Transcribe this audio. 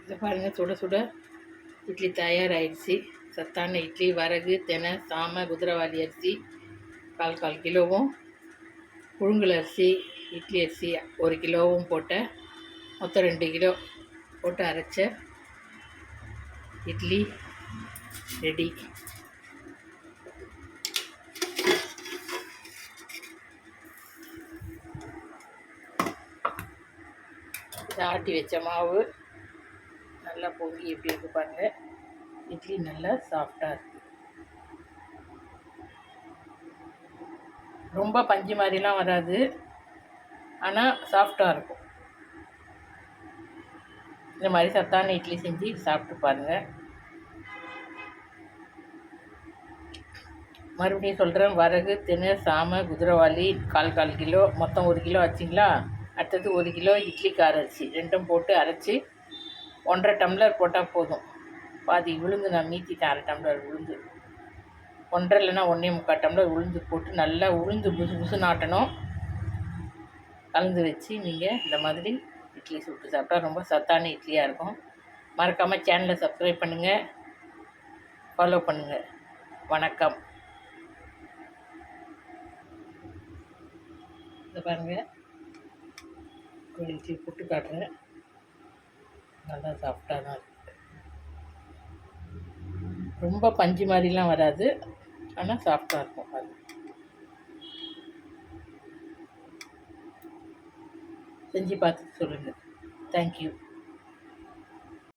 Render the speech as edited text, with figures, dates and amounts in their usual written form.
இதை பாருங்கள், சுட சுட இட்லி தயாராகிடுச்சு. சத்தான இட்லி, வரகு, தெனை, சாமை, குதிரைவாலி அரிசி 1/4 கிலோவும், புழுங்கல் அரிசி, இட்லி அரிசி 1 கிலோவும் போட்ட மொத்தம் 2 கிலோ போட்டு அரைச்ச இட்லி ரெடி. ஆட்டி வச்ச மாவு நல்லா பொங்கி எப்படி இருக்கு பாருங்கள். இட்லி நல்லா சாஃப்டாக இருக்குது. ரொம்ப பஞ்சு மாதிரிலாம் வராது, ஆனால் சாஃப்டாக இருக்கும். இந்த மாதிரி சத்தான இட்லி செஞ்சு சாப்பிட்டு பாருங்கள். மறுபடியும் சொல்கிறேன், வரகு, தினை, சாமை, குதிரைவாலி 1/4 கிலோ, மொத்தம் 1 கிலோ ஆச்சுங்களா. அடுத்தது 1 கிலோ இட்லி கார அரிசி ரெண்டும் போட்டு அரைச்சி 1.5 டம்ளர் போட்டால் போதும். பாதி உளுந்து நான் மீத்திட்டேன், 1/2 டம்ளர் உளுந்து, 1.5 இல்லைன்னா 1.25 டம்ளர் உளுந்து போட்டு நல்லா உளுந்து புசு நாட்டணும். கலந்து வச்சு நீங்கள் இந்த மாதிரி இட்லி சுட்டு சாப்பிட்டா ரொம்ப சத்தான இட்லியாக இருக்கும். மறக்காமல் சேனலை சப்ஸ்கிரைப் பண்ணுங்கள், ஃபாலோ பண்ணுங்கள். வணக்கம். இதை பாருங்கள், ஒரு இட்லி புட்டு காட்டுறேன். நல்லா சாஃப்டாக தான் இருக்குது. ரொம்ப பஞ்சு மாதிரிலாம் வராது, ஆனால் சாஃப்டாக இருக்கும். அது செஞ்சு பார்த்துட்டு சொல்லுங்கள். தேங்க்யூ.